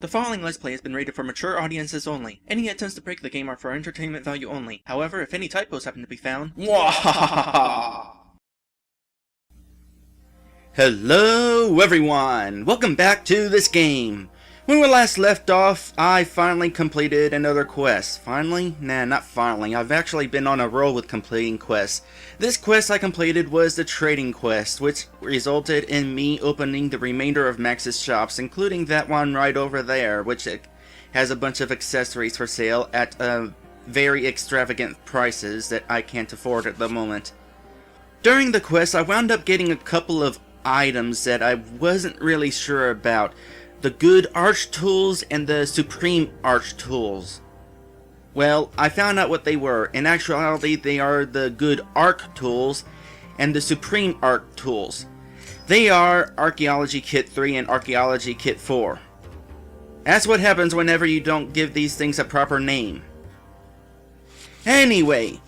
The following Let's Play has been rated for mature audiences only. Any attempts to break the game are for entertainment value only. However, if any typos happen to be found... Hello everyone! Welcome back to this game! When we last left off, I finally completed another quest. Finally? Nah, not finally. I've actually been on a roll with completing quests. This quest I completed was the trading quest, which resulted in me opening the remainder of Max's shops, including that one right over there, which has a bunch of accessories for sale at very extravagant prices that I can't afford at the moment. During the quest, I wound up getting a couple of items that I wasn't really sure about. The good arch tools and the supreme arch tools. Well, I found out what they were. In actuality, they are the good arc tools and the supreme arc tools. They are Archaeology Kit 3 and Archaeology Kit 4. That's what happens whenever you don't give these things a proper name. Anyway,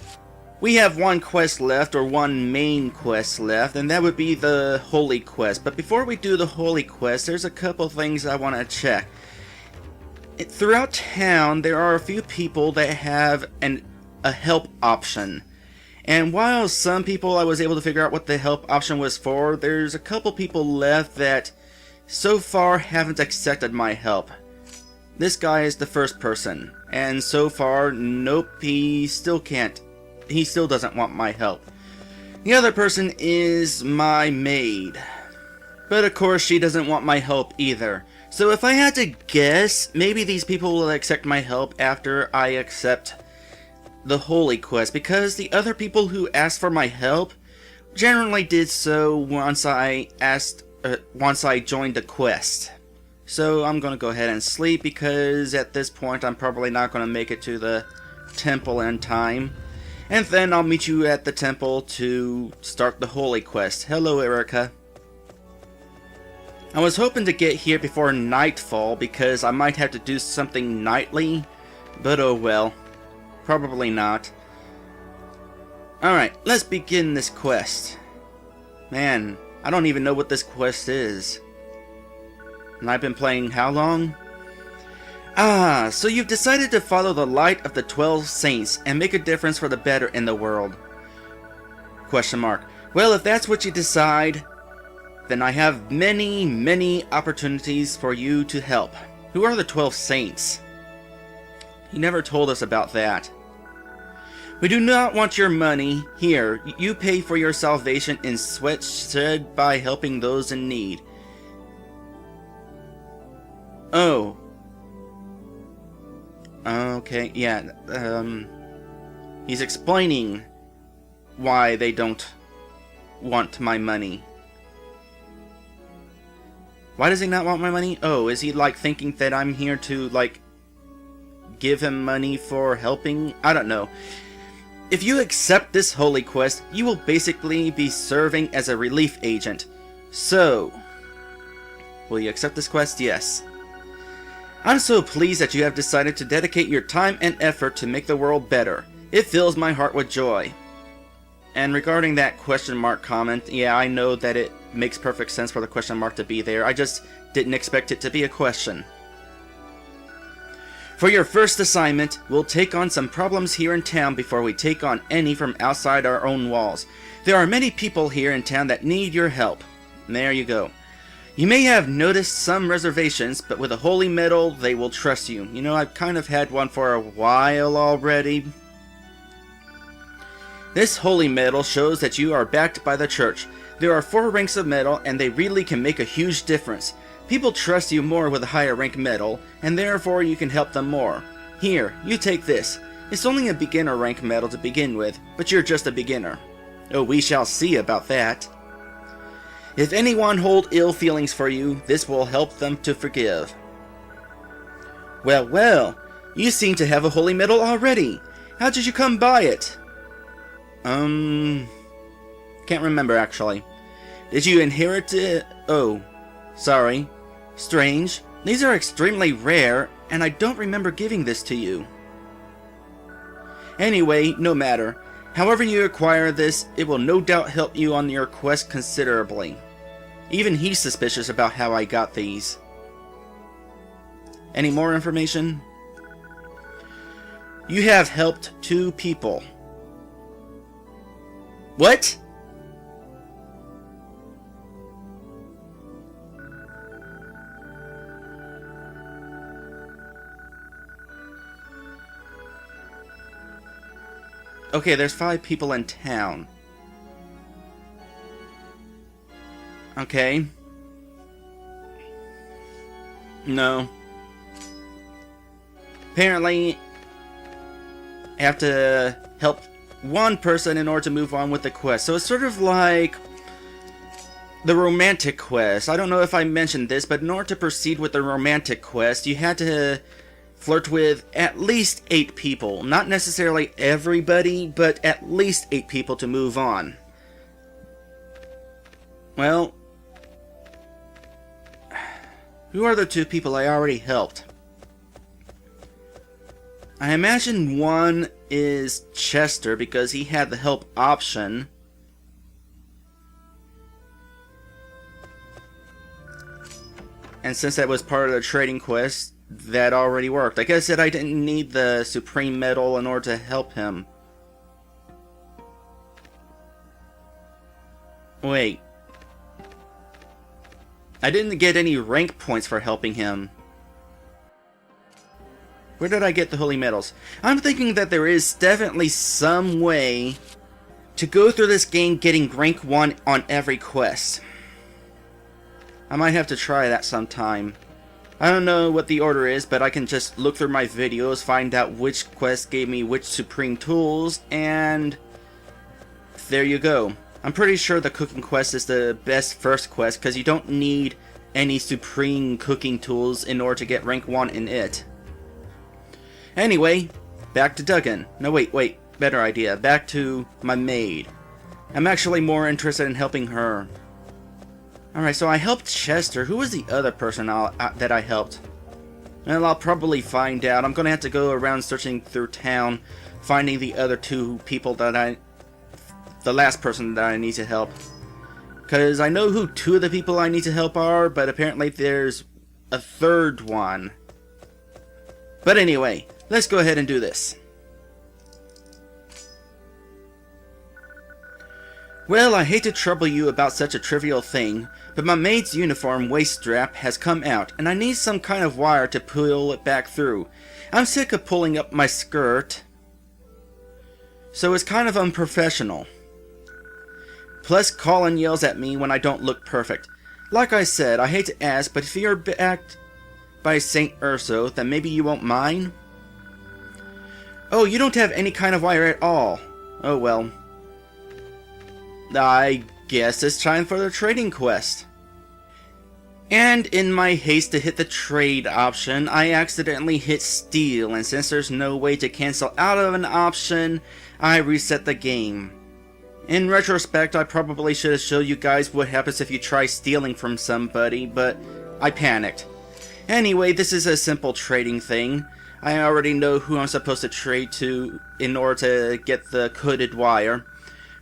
we have one quest left, or one main quest left, and that would be the Holy Quest. But before we do the Holy Quest, there's a couple things I want to check. Throughout town, there are a few people that have a help option. And while some people I was able to figure out what the help option was for, there's a couple people left that so far haven't accepted my help. This guy is the first person, and so far, nope, he still can't. He still doesn't want my help. The other person is my maid. But of course she doesn't want my help either. So if I had to guess, maybe these people will accept my help after I accept the Holy Quest, because the other people who asked for my help generally did so once I joined the quest. So I'm gonna go ahead and sleep, because at this point I'm probably not gonna make it to the temple in time. And then I'll meet you at the temple to start the Holy Quest. Hello, Erica. I was hoping to get here before nightfall because I might have to do something nightly, but oh well. Probably not. Alright, let's begin this quest. Man, I don't even know what this quest is. And I've been playing how long? Ah, so you've decided to follow the light of the 12 saints and make a difference for the better in the world. Question mark. Well, if that's what you decide, then I have many opportunities for you to help. Who are the 12 saints? He never told us about that. We do not want your money. Here, you pay for your salvation in sweat shed by helping those in need. Oh. Okay, yeah, he's explaining why they don't want my money. Why does he not want my money? Oh, is he, like, thinking that I'm here to, like, give him money for helping? I don't know. If you accept this Holy Quest, you will basically be serving as a relief agent. So, will you accept this quest? Yes. I'm so pleased that you have decided to dedicate your time and effort to make the world better. It fills my heart with joy. And regarding that question mark comment, yeah, I know that it makes perfect sense for the question mark to be there. I just didn't expect it to be a question. For your first assignment, we'll take on some problems here in town before we take on any from outside our own walls. There are many people here in town that need your help. And there you go. You may have noticed some reservations, but with a holy medal, they will trust you. You know, I've kind of had one for a while already. This holy medal shows that you are backed by the church. There are 4 ranks of medal, and they really can make a huge difference. People trust you more with a higher rank medal, and therefore you can help them more. Here, you take this. It's only a beginner rank medal to begin with, but you're just a beginner. Oh, we shall see about that. If anyone hold ill feelings for you, this will help them to forgive. Well, you seem to have a holy medal already. How did you come by it? Can't remember actually. Did you inherit it? Oh, sorry. Strange. These are extremely rare, and I don't remember giving this to you. Anyway, no matter. However you acquire this, it will no doubt help you on your quest considerably. Even he's suspicious about how I got these. Any more information? You have helped 2 people. What? Okay, there's 5 people in town. Okay. No. Apparently, I have to help 1 person in order to move on with the quest. So it's sort of like the romantic quest. I don't know if I mentioned this, but in order to proceed with the romantic quest, you had to flirt with at least 8 people. Not necessarily everybody, but at least 8 people to move on. Well, who are the 2 people I already helped? I imagine one is Chester because he had the help option. And since that was part of the trading quest, that already worked. Like I said, I didn't need the Supreme Medal in order to help him. Wait. I didn't get any rank points for helping him. Where did I get the holy medals? I'm thinking that there is definitely some way to go through this game getting rank 1 on every quest. I might have to try that sometime. I don't know what the order is, but I can just look through my videos, find out which quest gave me which supreme tools, and there you go. I'm pretty sure the cooking quest is the best first quest because you don't need any supreme cooking tools in order to get rank 1 in it. Anyway, back to Duggan. No, wait, better idea. Back to my maid. I'm actually more interested in helping her. Alright, so I helped Chester. Who was the other person that I helped? Well, I'll probably find out. I'm gonna have to go around searching through town, finding the other 2 people that the last person that I need to help. Because I know who 2 of the people I need to help are, but apparently there's a 3rd one. But anyway, let's go ahead and do this. Well, I hate to trouble you about such a trivial thing, but my maid's uniform waist strap has come out, and I need some kind of wire to pull it back through. I'm sick of pulling up my skirt, so it's kind of unprofessional. Plus, Colin yells at me when I don't look perfect. Like I said, I hate to ask, but if you're backed by St. Ursus, then maybe you won't mind? Oh, you don't have any kind of wire at all. Oh well. I guess it's time for the trading quest. And in my haste to hit the trade option, I accidentally hit steal, and since there's no way to cancel out of an option, I reset the game. In retrospect, I probably should have showed you guys what happens if you try stealing from somebody, but I panicked. Anyway, this is a simple trading thing. I already know who I'm supposed to trade to in order to get the coded wire.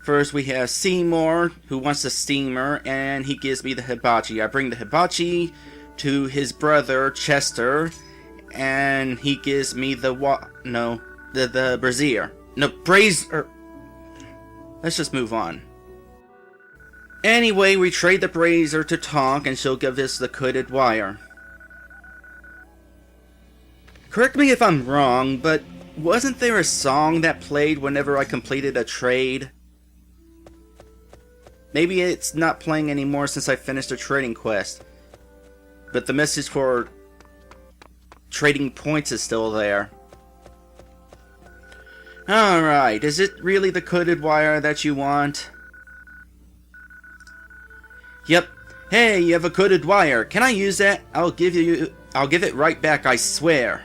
First we have Seymour, who wants the steamer, and he gives me the hibachi. I bring the hibachi to his brother, Chester, and he gives me the the brazier. No, brazier. Let's just move on. Anyway, we trade the brazier to Tonk, and she'll give us the coded wire. Correct me if I'm wrong, but wasn't there a song that played whenever I completed a trade? Maybe it's not playing anymore since I finished a trading quest, but the message for trading points is still there. Alright, is it really the coded wire that you want? Yep. Hey, you have a coded wire. Can I use that? I'll give it right back, I swear.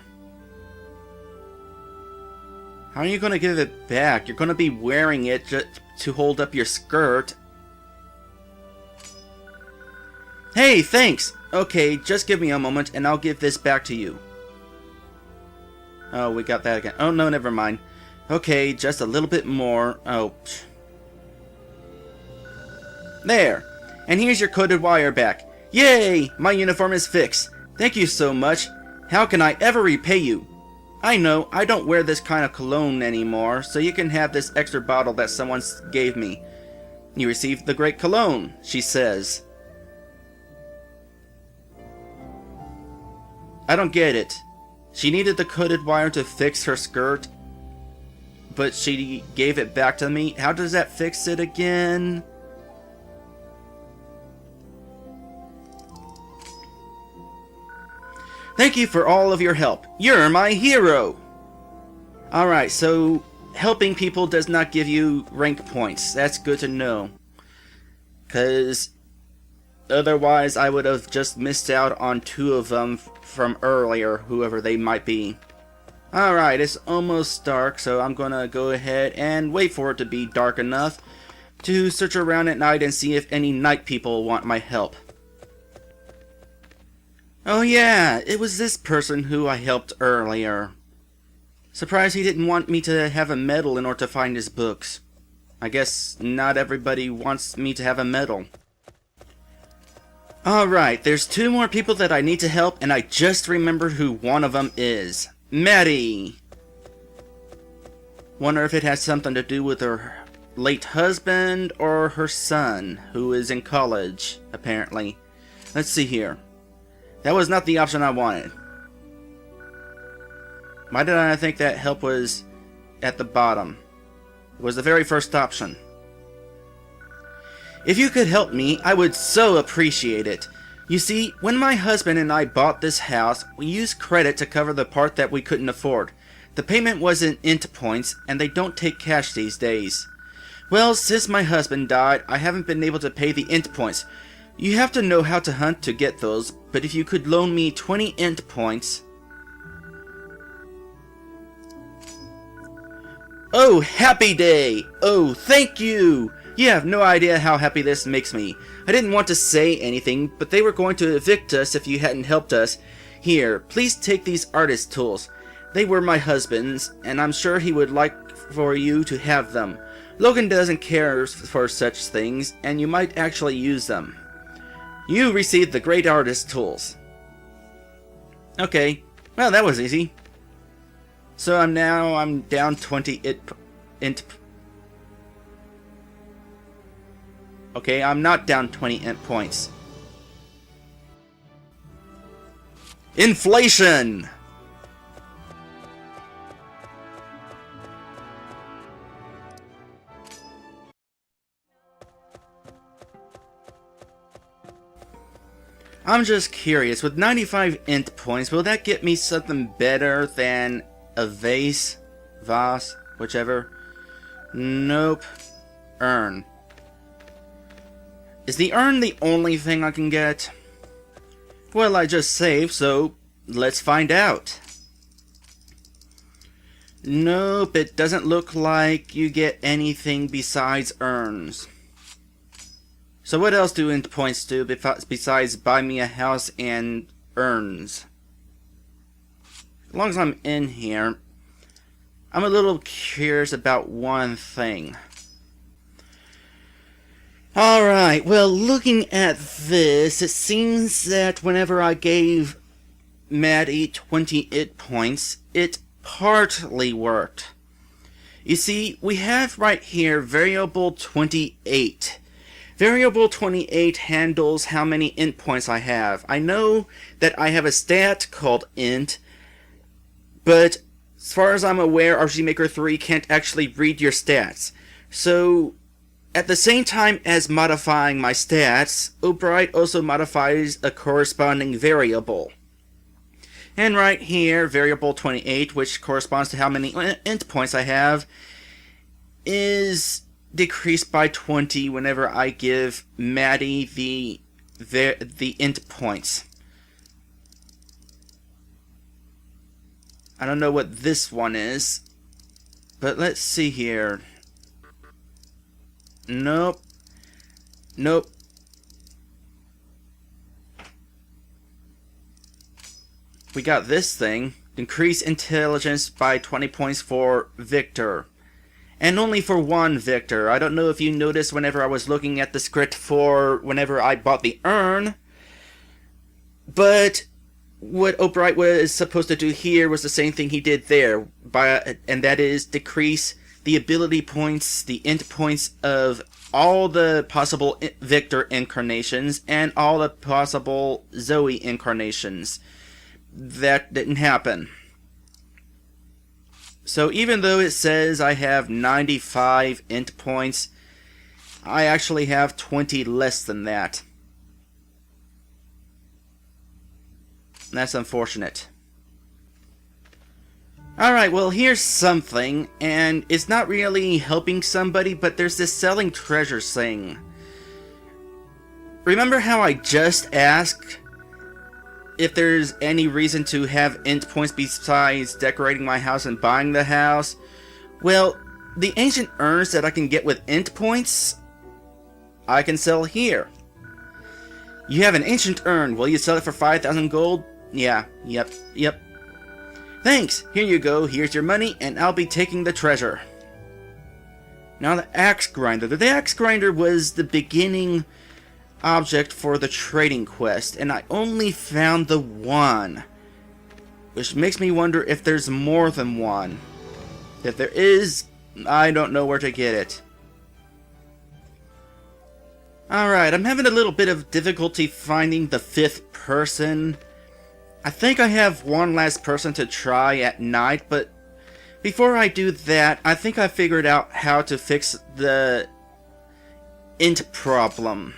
How are you gonna give it back? You're gonna be wearing it just to hold up your skirt. Hey, thanks! Okay, just give me a moment and I'll give this back to you. Oh, we got that again. Oh, no, never mind. Okay, just a little bit more. Oh. There! And here's your coded wire back. Yay! My uniform is fixed. Thank you so much. How can I ever repay you? I know, I don't wear this kind of cologne anymore, so you can have this extra bottle that someone gave me. You received the great cologne, she says. I don't get it. She needed the coated wire to fix her skirt, but she gave it back to me. How does that fix it again? Thank you for all of your help. You're my hero! Alright, so helping people does not give you rank points. That's good to know. Because otherwise I would have just missed out on 2 of them from earlier, whoever they might be. Alright, it's almost dark, so I'm gonna go ahead and wait for it to be dark enough to search around at night and see if any night people want my help. Oh yeah, it was this person who I helped earlier. Surprised he didn't want me to have a medal in order to find his books. I guess not everybody wants me to have a medal. Alright, there's 2 more people that I need to help, and I just remembered who one of them is. Maddie! Wonder if it has something to do with her late husband or her son, who is in college, apparently. Let's see here. That was not the option I wanted. Why did I think that help was at the bottom? It was the very first option. If you could help me, I would so appreciate it. You see, when my husband and I bought this house, we used credit to cover the part that we couldn't afford. The payment was in int points, and they don't take cash these days. Well, since my husband died, I haven't been able to pay the int points. You have to know how to hunt to get those, but if you could loan me 20 int points... Oh, happy day! Oh, thank you! You have no idea how happy this makes me. I didn't want to say anything, but they were going to evict us if you hadn't helped us. Here, please take these artist tools. They were my husband's, and I'm sure he would like for you to have them. Logan doesn't care for such things, and you might actually use them. You received the great artist tools. Okay, well that was easy. So I'm down 20 int. Okay, I'm not down 20 int points. Inflation! I'm just curious, with 95 int points, will that get me something better than a vase? Vase? Whichever. Nope. Urn. Is the urn the only thing I can get? Well, I just saved, so let's find out. Nope, it doesn't look like you get anything besides urns. So what else do int points do besides buy me a house and urns? As long as I'm in here, I'm a little curious about one thing. Alright, well, looking at this, it seems that whenever I gave Maddie 20 int points, it partly worked. You see, we have right here variable 28. Variable 28 handles how many int points I have. I know that I have a stat called int, but as far as I'm aware, RG Maker 3 can't actually read your stats. So, at the same time as modifying my stats, O'Brien also modifies a corresponding variable. And right here, variable 28, which corresponds to how many int points I have, is decreased by 20 whenever I give Maddie the int points. I don't know what this one is, but let's see here. Nope. Nope. We got this thing. Increase intelligence by 20 points for Victor. And only for one Victor. I don't know if you noticed whenever I was looking at the script for whenever I bought the urn, but what O'Bright was supposed to do here was the same thing he did there, and that is decrease the ability points, the int points of all the possible Victor incarnations and all the possible Zoe incarnations. That didn't happen. So even though it says I have 95 int points, I actually have 20 less than that. That's unfortunate. Alright, well here's something, and it's not really helping somebody, but there's this selling treasures thing. Remember how I just asked if there's any reason to have int points besides decorating my house and buying the house? Well, the ancient urns that I can get with int points, I can sell here. You have an ancient urn, will you sell it for 5,000 gold? Yeah, yep. Thanks, here you go, here's your money, and I'll be taking the treasure. Now the axe grinder. The axe grinder was the beginning object for the trading quest, and I only found the one. Which makes me wonder if there's more than one. If there is, I don't know where to get it. Alright, I'm having a little bit of difficulty finding the 5th person. I think I have one last person to try at night, but before I do that, I think I figured out how to fix the int problem.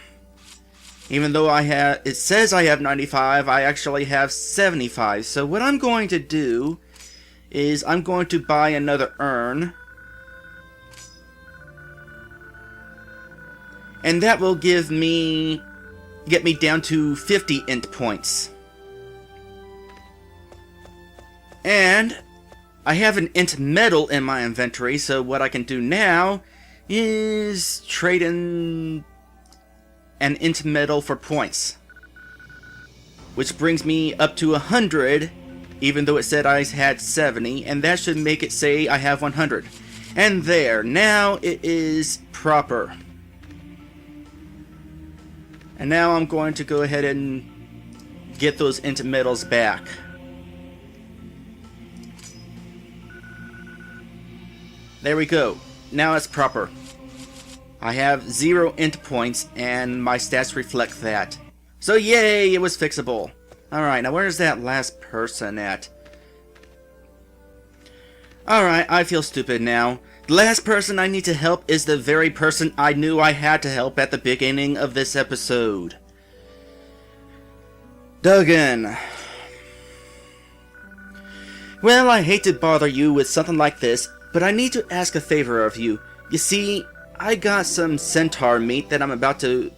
Even though it says I have 95, I actually have 75. So what I'm going to do is I'm going to buy another urn. And that will get me down to 50 int points. And I have an int metal in my inventory, so what I can do now is trade in an int metal for points. Which brings me up to 100, even though it said I had 70, and that should make it say I have 100. And there, now it is proper. And now I'm going to go ahead and get those int metals back. There we go. Now it's proper. I have 0 int points, and my stats reflect that. So yay, it was fixable. Alright, now where's that last person at? Alright, I feel stupid now. The last person I need to help is the very person I knew I had to help at the beginning of this episode. Duggan. Well, I hate to bother you with something like this, but I need to ask a favor of you. You see, I got some centaur meat that I'm about to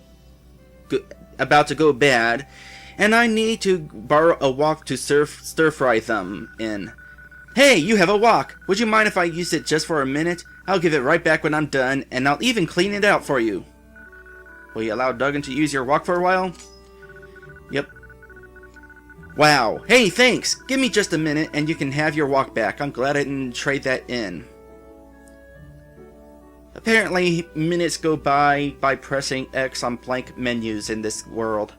go bad, and I need to borrow a wok to stir-fry them in. Hey, you have a wok! Would you mind if I use it just for a minute? I'll give it right back when I'm done, and I'll even clean it out for you. Will you allow Duggan to use your wok for a while? Yep. Wow. Hey, thanks! Give me just a minute, and you can have your wok back. I'm glad I didn't trade that in. Apparently, minutes go by pressing X on blank menus in this world.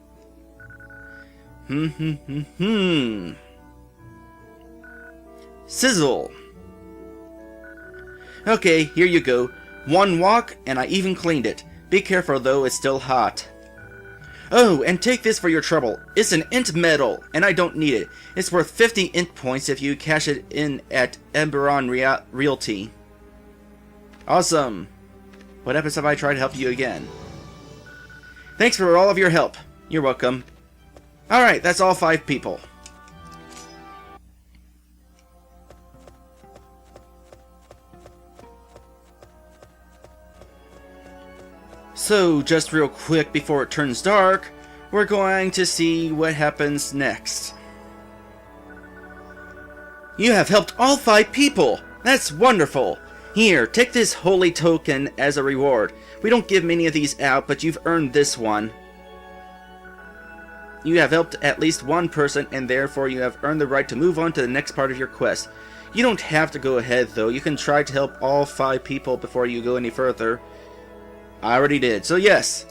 Sizzle. Okay, here you go. 1 wok, and I even cleaned it. Be careful though, it's still hot. Oh, and take this for your trouble. It's an int metal, and I don't need it. It's worth 50 int points if you cash it in at Emberon Realty. Awesome. What happens if I try to help you again? Thanks for all of your help. You're welcome. Alright, that's all 5 people. So, just real quick before it turns dark, we're going to see what happens next. You have helped all 5 people! That's wonderful! Here, take this holy token as a reward. We don't give many of these out, but you've earned this one. You have helped at least one person, and therefore you have earned the right to move on to the next part of your quest. You don't have to go ahead, though. You can try to help all 5 people before you go any further. I already did, so yes.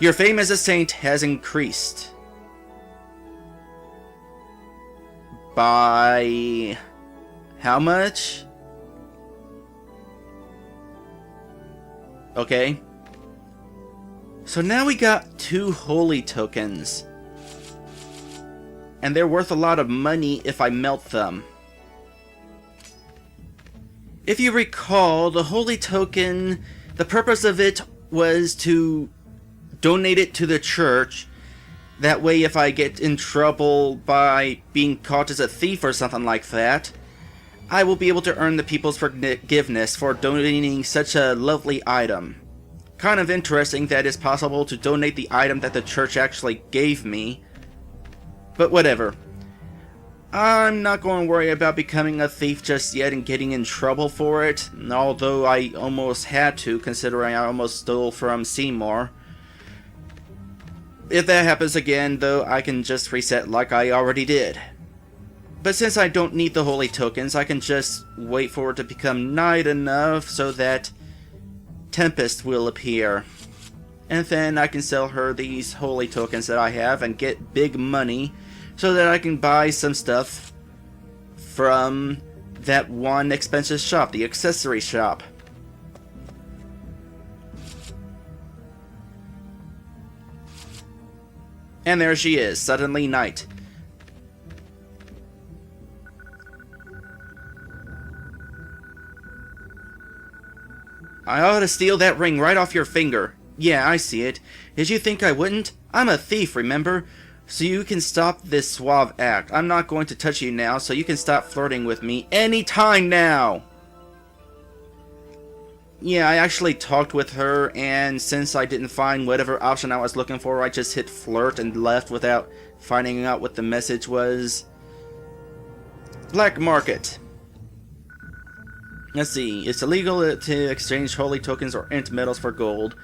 Your fame as a saint has increased. By how much? Okay. So now we got 2 holy tokens. And they're worth a lot of money if I melt them. If you recall, the holy token, the purpose of it was to donate it to the church. That way, if I get in trouble by being caught as a thief or something like that, I will be able to earn the people's forgiveness for donating such a lovely item. Kind of interesting that it's possible to donate the item that the church actually gave me. But whatever. I'm not going to worry about becoming a thief just yet and getting in trouble for it, although I almost had to, considering I almost stole from Seymour. If that happens again, though, I can just reset like I already did. But since I don't need the holy tokens, I can just wait for it to become night enough so that Tempest will appear. And then I can sell her these holy tokens that I have and get big money so that I can buy some stuff from that one expensive shop, the accessory shop. And there she is, suddenly night. I ought to steal that ring right off your finger. Yeah, I see it. Did you think I wouldn't? I'm a thief, remember? So you can stop this suave act. I'm not going to touch you now, so you can stop flirting with me anytime now! Yeah, I actually talked with her, and since I didn't find whatever option I was looking for, I just hit flirt and left without finding out what the message was. Black market. Let's see, it's illegal to exchange holy tokens or int metals for gold,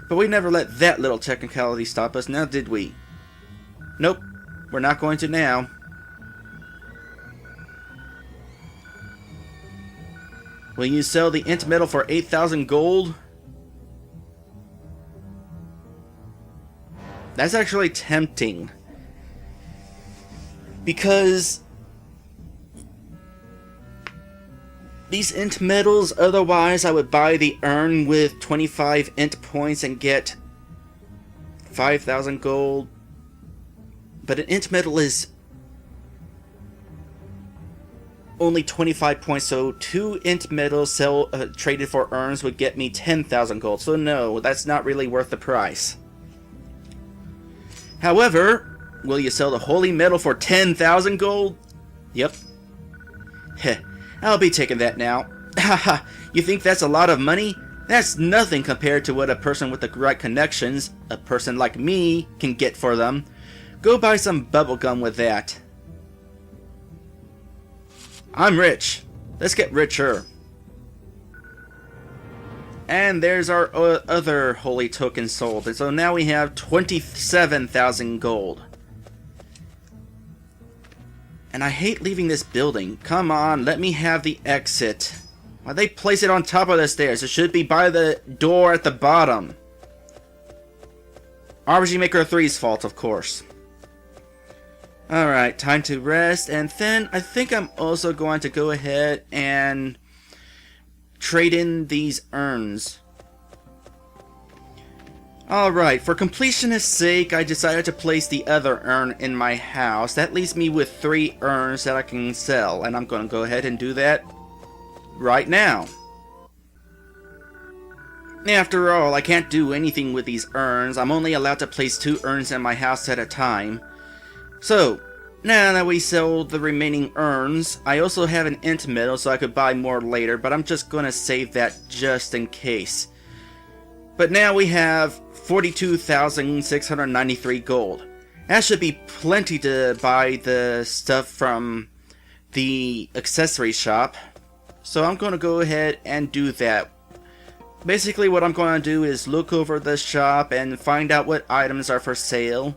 but we never let that little technicality stop us, now did we? Nope, we're not going to now. Will you sell the int metal for 8,000 gold? That's actually tempting. Because these int metals, otherwise I would buy the urn with 25 int points and get 5,000 gold. But an int metal is only 25 points, so 2 int metals traded for urns would get me 10,000 gold. So no, that's not really worth the price. However, will you sell the holy metal for 10,000 gold? Yep. Heh, I'll be taking that now. Haha, you think that's a lot of money? That's nothing compared to what a person with the right connections, a person like me, can get for them. Go buy some bubblegum with that. I'm rich. Let's get richer. And there's our other holy token sold. And so now we have 27,000 gold. And I hate leaving this building. Come on, let me have the exit. Why'd they place it on top of the stairs? It should be by the door at the bottom. RPG Maker 3's fault, of course. Alright, time to rest, and then I think I'm also going to go ahead and trade in these urns. Alright, for completionist's sake, I decided to place the other urn in my house. That leaves me with 3 urns that I can sell, and I'm going to go ahead and do that right now. After all, I can't do anything with these urns. I'm only allowed to place 2 urns in my house at a time. So, now that we sell the remaining urns, I also have an int metal so I could buy more later, but I'm just gonna save that just in case. But now we have 42,693 gold. That should be plenty to buy the stuff from the accessory shop. So I'm gonna go ahead and do that. Basically what I'm gonna do is look over the shop and find out what items are for sale.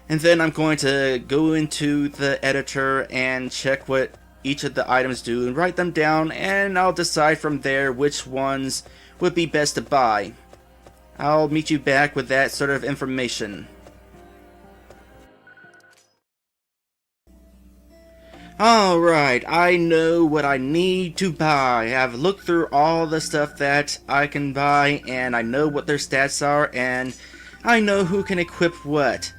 And then I'm going to go into the editor and check what each of the items do and write them down, and I'll decide from there which ones would be best to buy. I'll meet you back with that sort of information. Alright, I know what I need to buy. I've looked through all the stuff that I can buy, and I know what their stats are, and I know who can equip what.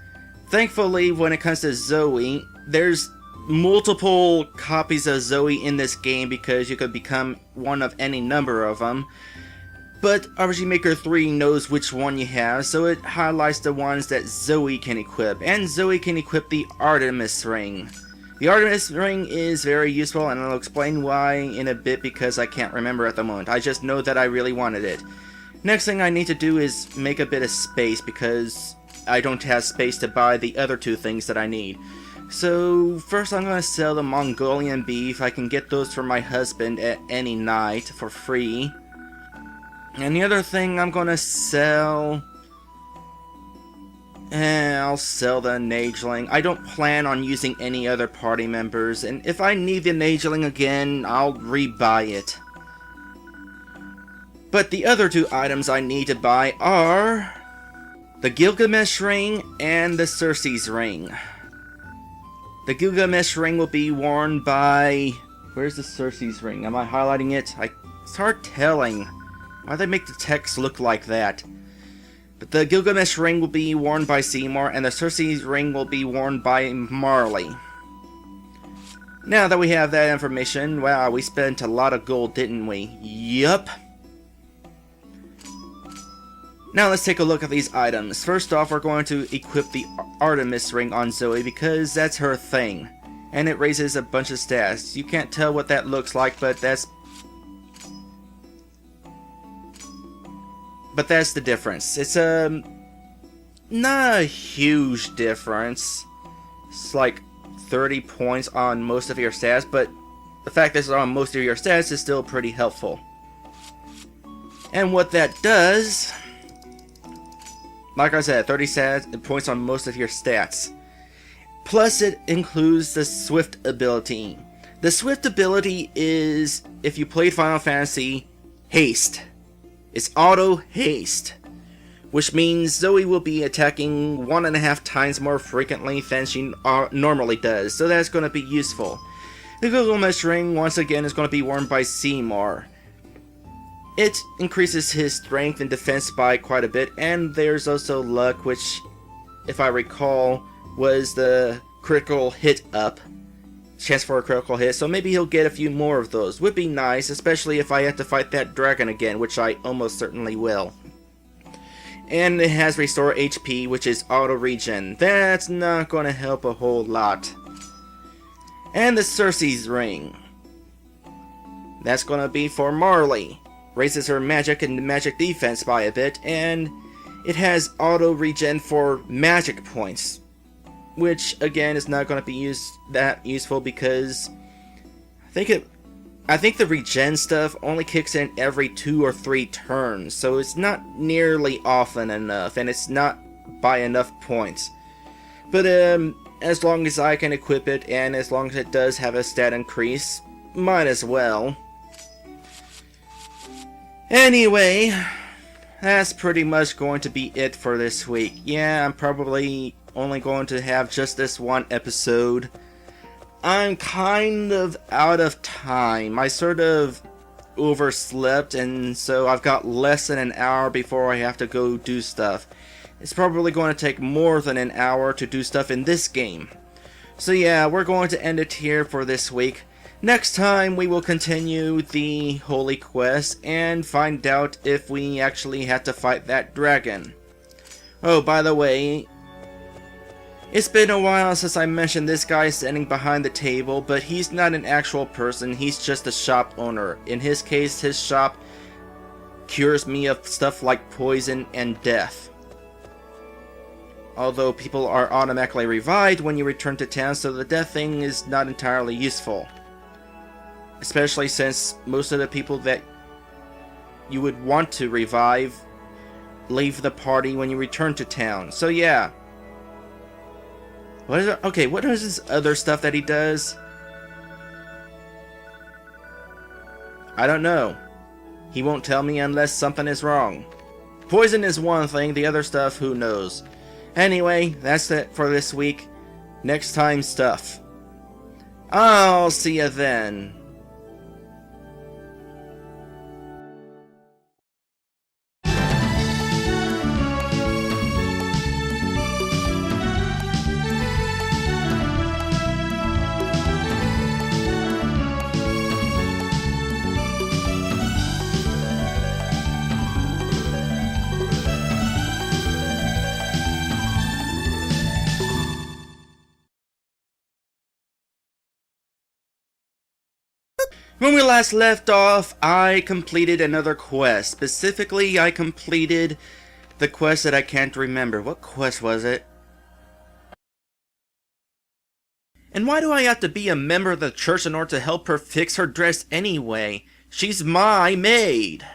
Thankfully, when it comes to Zoe, there's multiple copies of Zoe in this game because you could become one of any number of them. But RPG Maker 3 knows which one you have, so it highlights the ones that Zoe can equip, and Zoe can equip the Artemis Ring. The Artemis Ring is very useful, and I'll explain why in a bit because I can't remember at the moment. I just know that I really wanted it. Next thing I need to do is make a bit of space because I don't have space to buy the other two things that I need. So first I'm going to sell the Mongolian beef. I can get those for my husband at any night for free. And the other thing I'm going to sell... I'll sell the Nageling. I don't plan on using any other party members, and if I need the Nageling again, I'll rebuy it. But the other two items I need to buy are the Gilgamesh Ring and the Circe's Ring. The Gilgamesh Ring will be worn by... Where's the Circe's Ring? Am I highlighting it? It's hard telling. Why'd they make the text look like that? But the Gilgamesh Ring will be worn by Seymour, and the Circe's Ring will be worn by Marley. Now that we have that information, wow, we spent a lot of gold, didn't we? Yup. Now let's take a look at these items. First off, we're going to equip the Artemis Ring on Zoe because that's her thing. And it raises a bunch of stats. You can't tell what that looks like, but that's the difference. It's not a huge difference. It's like 30 points on most of your stats, but the fact that it's on most of your stats is still pretty helpful. And what that does, like I said, 30 points on most of your stats. Plus it includes the Swift ability. The Swift ability is, if you played Final Fantasy, haste. It's auto haste, which means Zoe will be attacking 1.5 times more frequently than she normally does, so that's going to be useful. The Gilgamesh Ring, once again, is going to be worn by Seymour. It increases his strength and defense by quite a bit, and there's also luck, which, if I recall, was the critical hit up. Chance for a critical hit, so maybe he'll get a few more of those. Would be nice, especially if I have to fight that dragon again, which I almost certainly will. And it has Restore HP, which is auto regen. That's not going to help a whole lot. And the Circe's Ring. That's going to be for Marley. Raises her magic and magic defense by a bit, and it has auto regen for magic points. Which, again, is not going to be that useful because I think the regen stuff only kicks in every 2 or 3 turns, so it's not nearly often enough, and it's not by enough points. But as long as I can equip it, and as long as it does have a stat increase, might as well. Anyway, that's pretty much going to be it for this week. Yeah, I'm probably only going to have just this one episode. I'm kind of out of time. I sort of overslept, and so I've got less than an hour before I have to go do stuff. It's probably going to take more than an hour to do stuff in this game. So yeah, we're going to end it here for this week. Next time we will continue the Holy Quest and find out if we actually have to fight that dragon. Oh, by the way, it's been a while since I mentioned this guy standing behind the table, but he's not an actual person, he's just a shop owner. In his case, his shop cures me of stuff like poison and death. Although people are automatically revived when you return to town, so the death thing is not entirely useful. Especially since most of the people that you would want to revive leave the party when you return to town. So yeah. What is it? Okay, what is this other stuff that he does? I don't know. He won't tell me unless something is wrong. Poison is one thing, the other stuff, who knows. Anyway, that's it for this week. Next time, stuff. I'll see you then. When we last left off, I completed another quest. Specifically, I completed the quest that I can't remember. What quest was it? And why do I have to be a member of the church in order to help her fix her dress anyway? She's my maid!